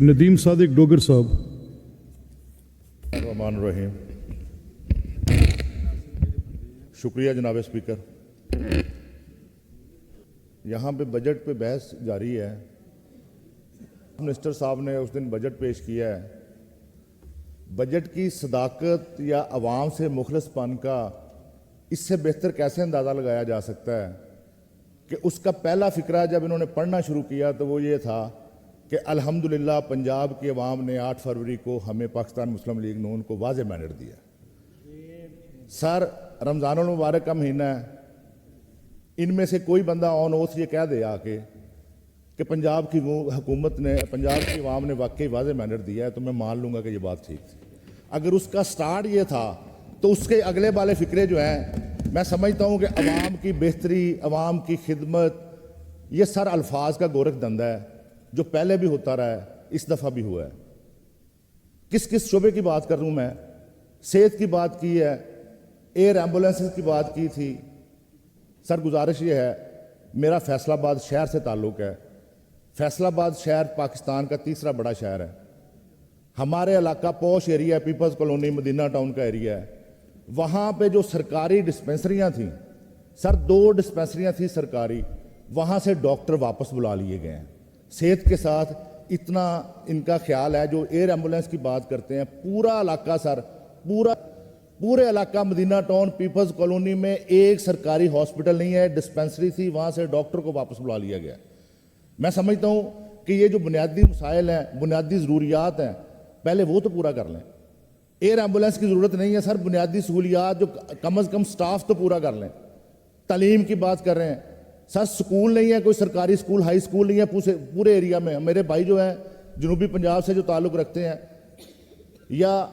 ندیم صادق ڈوگر صاحب۔ الرحمن الرحیم۔ شکریہ جناب اسپیکر۔ یہاں پہ بجٹ پہ بحث جاری ہے۔ منسٹر صاحب نے اس دن بجٹ پیش کیا ہے۔ بجٹ کی صداقت یا عوام سے مخلص پن کا اس سے بہتر کیسے اندازہ لگایا جا سکتا ہے کہ اس کا پہلا فقرہ جب انہوں نے پڑھنا شروع کیا تو وہ یہ تھا کہ الحمدللہ پنجاب کی عوام نے 8 فروری کو ہمیں پاکستان مسلم لیگ نون کو واضح مینڈیٹ دیا۔ سر رمضان المبارک کا مہینہ ہے، ان میں سے کوئی بندہ آن اوتھ یہ کہہ دے آ کے کہ پنجاب کی حکومت نے، پنجاب کی عوام نے واقعی واضح مینڈیٹ دیا ہے تو میں مان لوں گا کہ یہ بات ٹھیک تھی۔ اگر اس کا سٹارٹ یہ تھا تو اس کے اگلے والے فقرے جو ہیں میں سمجھتا ہوں کہ عوام کی بہتری، عوام کی خدمت، یہ سر الفاظ کا گورکھ دھندا ہے جو پہلے بھی ہوتا رہا ہے، اس دفعہ بھی ہوا ہے۔ کس کس شعبے کی بات کر رہا ہوں میں؟ صحت کی بات کی ہے، ایئر ایمبولینسز کی بات کی تھی۔ سر گزارش یہ ہے، میرا فیصل آباد شہر سے تعلق ہے۔ فیصل آباد شہر پاکستان کا تیسرا بڑا شہر ہے۔ ہمارے علاقہ پوش ایریا ہے، پیپلز کالونی مدینہ ٹاؤن کا ایریا ہے۔ وہاں پہ جو سرکاری ڈسپنسریاں تھیں، سر 2 ڈسپنسریاں تھیں سرکاری، وہاں سے ڈاکٹر واپس بلا لیے گئے ہیں۔ صحت کے ساتھ اتنا ان کا خیال ہے۔ جو ایئر ایمبولینس کی بات کرتے ہیں، پورا علاقہ سر، پورے علاقہ مدینہ ٹاؤن پیپلز کالونی میں ایک سرکاری ہاسپٹل نہیں ہے، ڈسپنسری تھی، وہاں سے ڈاکٹر کو واپس بلا لیا گیا۔ میں سمجھتا ہوں کہ یہ جو بنیادی مسائل ہیں، بنیادی ضروریات ہیں، پہلے وہ تو پورا کر لیں۔ ایئر ایمبولینس کی ضرورت نہیں ہے سر، بنیادی سہولیات جو کم از کم سٹاف تو پورا کر لیں۔ تعلیم کی بات کر رہے ہیں سر، سکول نہیں ہے، کوئی سرکاری سکول، ہائی سکول نہیں ہے پورے ایریا میں۔ میرے بھائی جو ہیں جنوبی پنجاب سے جو تعلق رکھتے ہیں، یا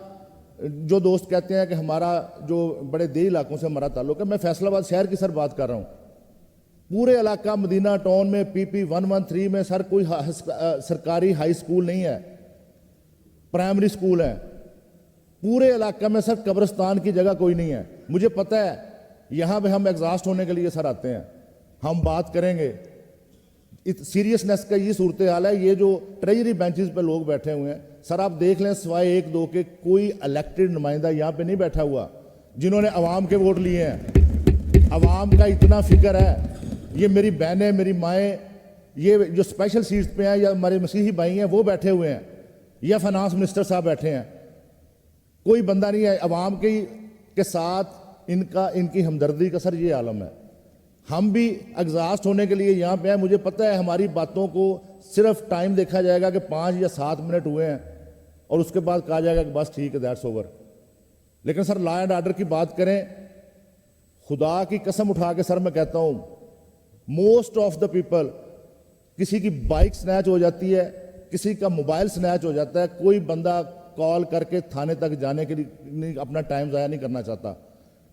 جو دوست کہتے ہیں کہ ہمارا جو بڑے دیہی علاقوں سے ہمارا تعلق ہے، میں فیصل آباد شہر کی سر بات کر رہا ہوں۔ پورے علاقہ مدینہ ٹاؤن میں PP 113 میں سر کوئی سرکاری ہائی سکول نہیں ہے، پرائمری سکول ہے۔ پورے علاقہ میں سر قبرستان کی جگہ کوئی نہیں ہے۔ مجھے پتہ ہے یہاں پہ ہم ایگزاسٹ ہونے کے لیے سر آتے ہیں، ہم بات کریں گے۔ سیریسنس کا یہ صورتحال ہے، یہ جو ٹریجری بینچز پہ لوگ بیٹھے ہوئے ہیں سر، آپ دیکھ لیں سوائے 1-2 کے کوئی الیکٹڈ نمائندہ یہاں پہ نہیں بیٹھا ہوا جنہوں نے عوام کے ووٹ لیے ہیں۔ عوام کا اتنا فکر ہے، یہ میری بہنیں، میری مائیں، یہ جو اسپیشل سیٹس پہ ہیں، یا ہمارے مسیحی بھائی ہیں وہ بیٹھے ہوئے ہیں، یا فائنانس منسٹر صاحب بیٹھے ہیں، کوئی بندہ نہیں ہے عوام کے ساتھ۔ ان کی ہمدردی کا سر یہ عالم ہے۔ ہم بھی ایگزاسٹ ہونے کے لیے یہاں پہ ہیں۔ مجھے پتہ ہے ہماری باتوں کو صرف ٹائم دیکھا جائے گا کہ 5 یا 7 منٹ ہوئے ہیں اور اس کے بعد کہا جائے گا کہ بس ٹھیک ہے، دیٹس اوور۔ لیکن سر لا اینڈ آرڈر کی بات کریں، خدا کی قسم اٹھا کے سر میں کہتا ہوں، موسٹ آف دا پیپل، کسی کی بائک سنیچ ہو جاتی ہے، کسی کا موبائل سنیچ ہو جاتا ہے، کوئی بندہ کال کر کے تھانے تک جانے کے لیے اپنا ٹائم ضائع نہیں کرنا چاہتا،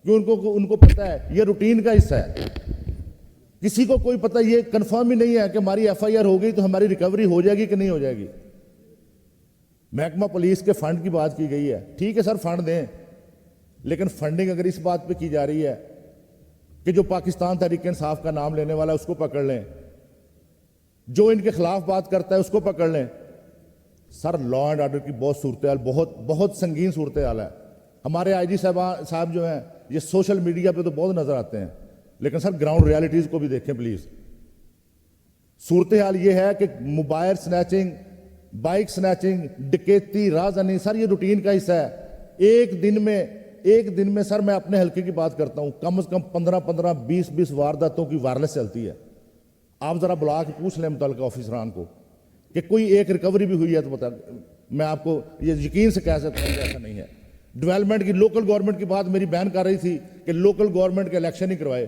کیوں ان کو پتہ ہے یہ روٹین کا حصہ ہے۔ کسی کو کوئی پتہ یہ کنفرم ہی نہیں ہے کہ ہماری FIR ہو گئی تو ہماری ریکوری ہو جائے گی کہ نہیں ہو جائے گی۔ محکمہ پولیس کے فنڈ کی بات کی گئی ہے، ٹھیک ہے سر فنڈ دیں، لیکن فنڈنگ اگر اس بات پہ کی جا رہی ہے کہ جو پاکستان تحریک انصاف کا نام لینے والا ہے اس کو پکڑ لیں، جو ان کے خلاف بات کرتا ہے اس کو پکڑ لیں۔ سر لا اینڈ آرڈر کی بہت صورتحال، بہت سنگین صورتحال ہے۔ ہمارے IG صاحب جو ہیں یہ سوشل میڈیا پہ تو بہت نظر آتے ہیں، لیکن سر گراؤنڈ ریالٹیز کو بھی دیکھیں پلیز۔ صورتحال یہ ہے کہ موبائل سنیچنگ، بائک سنیچنگ، ڈکیتی، رازنی، سر یہ روٹین کا حصہ ہے۔ ایک دن میں سر میں اپنے حلقے کی بات کرتا ہوں، کم از کم 15 20 وارداتوں کی وائرلیس چلتی ہے۔ آپ ذرا بلا کے پوچھ لیں متعلقہ آفیسران کو کہ کوئی ایک ریکوری بھی ہوئی ہے تو بتا، میں آپ کو یہ یقین سے کہہ سکتا ہوں کہ ایسا نہیں ہے۔ ڈیولپمنٹ کی، لوکل گورنمنٹ کی بات میری بہن کر رہی تھی کہ لوکل گورنمنٹ کے الیکشن ہی کروائے،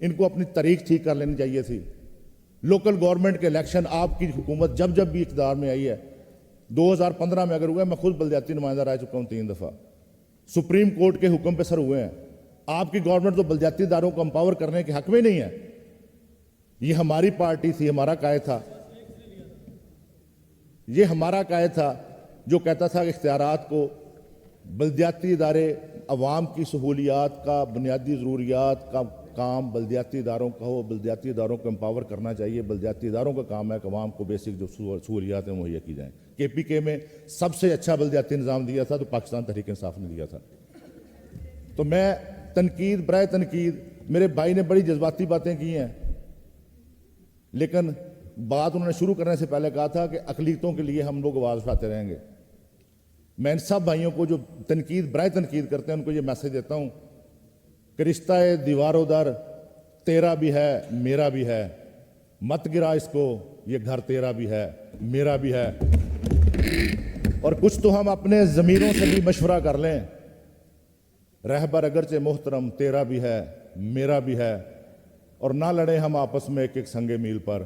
ان کو اپنی تاریخ ٹھیک کر لینی چاہیے تھی۔ لوکل گورنمنٹ کے الیکشن آپ کی حکومت جب بھی اقتدار میں آئی ہے، 2015 میں اگر ہوئے، میں خود بلدیاتی نمائندہ رہ چکا ہوں 3 دفعہ، سپریم کورٹ کے حکم پہ سر ہوئے ہیں۔ آپ کی گورنمنٹ تو بلدیاتی اداروں کو امپاور کرنے کے حق میں نہیں ہے۔ یہ ہماری پارٹی تھی، ہمارا قائد تھا، یہ ہمارا قائد تھا جو کہتا تھا کہ اختیارات کو بلدیاتی ادارے، عوام کی سہولیات کا، بنیادی ضروریات کا کام بلدیاتی اداروں کا ہو، بلدیاتی اداروں کو امپاور کرنا چاہیے۔ بلدیاتی اداروں کا کام ہے کہ عوام کو بیسک جو سہولیات ہیں مہیا کی جائیں۔ KPK میں سب سے اچھا بلدیاتی نظام دیا تھا تو پاکستان تحریک انصاف نے دیا تھا. تو میں تنقید برائے تنقید, میرے بھائی نے بڑی جذباتی باتیں کی ہیں, لیکن بات انہوں نے شروع کرنے سے پہلے کہا تھا کہ اقلیتوں کے لیے ہم لوگ آواز اٹھاتے رہیں گے. میں ان سب بھائیوں کو جو تنقید برائے تنقید کرتے ہیں ان کو یہ میسج دیتا ہوں کہ رشتہ دیوار و در تیرا بھی ہے میرا بھی ہے, مت گرا اس کو, یہ گھر تیرا بھی ہے میرا بھی ہے. اور کچھ تو ہم اپنے ضمیروں سے بھی مشورہ کر لیں. رہبر اگرچہ محترم تیرا بھی ہے میرا بھی ہے, اور نہ لڑیں ہم آپس میں ایک ایک سنگ میل پر,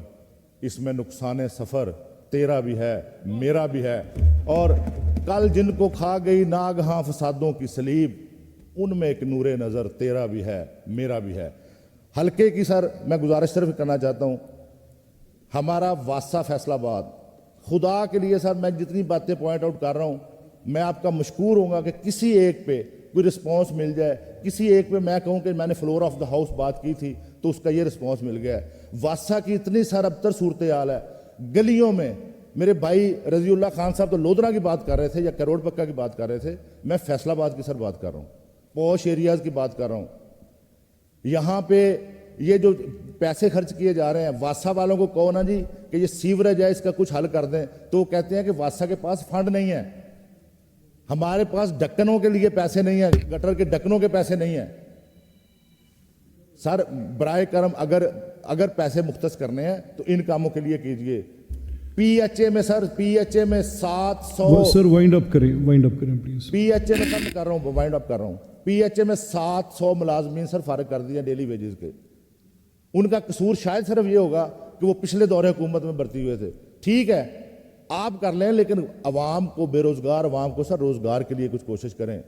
اس میں نقصان سفر تیرا بھی ہے میرا بھی ہے. اور کل جن کو کھا گئی ناگہاں فسادوں کی سلیب, ان میں ایک نور نظر تیرا بھی ہے میرا بھی ہے. حلقے کی سر میں گزارش صرف کرنا چاہتا ہوں, ہمارا واسطہ فیصل آباد, خدا کے لیے سر میں جتنی باتیں پوائنٹ آؤٹ کر رہا ہوں میں آپ کا مشکور ہوں گا کہ کسی ایک پہ کوئی رسپانس مل جائے, کسی ایک پہ میں کہوں کہ میں نے فلور آف دا ہاؤس بات کی تھی تو اس کا یہ رسپانس مل گیا ہے. واسطہ کی اتنی سر ابتر صورتحال ہے, گلیوں میں میرے بھائی رضی اللہ خان صاحب تو لودھرا کی بات کر رہے تھے یا کروڑ پکا کی بات کر رہے تھے, میں فیصل آباد کی سر بات کر رہا ہوں, پوش ایریاز کی بات کر رہا ہوں. یہاں پہ یہ جو پیسے خرچ کیے جا رہے ہیں, واسطہ والوں کو کہو نا جی کہ یہ سیوریج ہے اس کا کچھ حل کر دیں, تو وہ کہتے ہیں کہ واسطہ کے پاس فنڈ نہیں ہے, ہمارے پاس ڈھکنوں کے لیے پیسے نہیں ہیں, گٹر کے ڈھکنوں کے پیسے نہیں ہیں. سر برائے کرم اگر پیسے مختص کرنے ہیں تو ان کاموں کے لیے کیجئے. PHA میں سر PHA میں 700 سر وائنڈ اپ کریں پلیز. PHA میں کم کر رہا ہوں, وائنڈ اپ کر رہا ہوں. PHA میں 700 ملازمین سر فارغ کر دیے ڈیلی ویجز کے. ان کا قصور شاید صرف یہ ہوگا کہ وہ پچھلے دور حکومت میں بھرتی ہوئے تھے. ٹھیک ہے آپ کر لیں, لیکن عوام کو, بے روزگار عوام کو سر روزگار کے لیے کچھ کوشش کریں.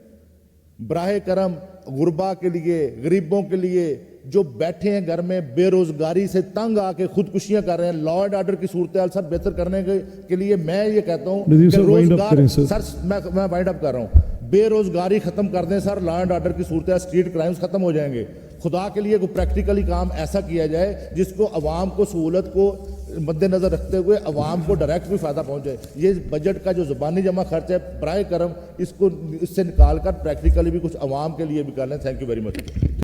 براہ کرم غربا کے لیے, غریبوں کے لیے جو بیٹھے ہیں گھر میں بے روزگاری سے تنگ آ کے خودکشیاں کر رہے ہیں, لا اینڈ آرڈر کی صورتحال سر بہتر کرنے کے لیے میں یہ کہتا ہوں کہ روزگار سر میں وائنڈ اپ کر رہا ہوں, بے روزگاری ختم کر دیں سر, لا اینڈ آرڈر کی صورتحال, اسٹریٹ کرائمز ختم ہو جائیں گے. خدا کے لیے کوئی پریکٹیکلی کام ایسا کیا جائے جس کو عوام کو سہولت کو مد نظر رکھتے ہوئے عوام کو ڈائریکٹ بھی فائدہ پہنچے. یہ بجٹ کا جو زبانی جمع خرچ ہے برائے کرم اس کو اس سے نکال کر پریکٹیکلی بھی کچھ عوام کے لیے بھی کر لیں. Thank you very much.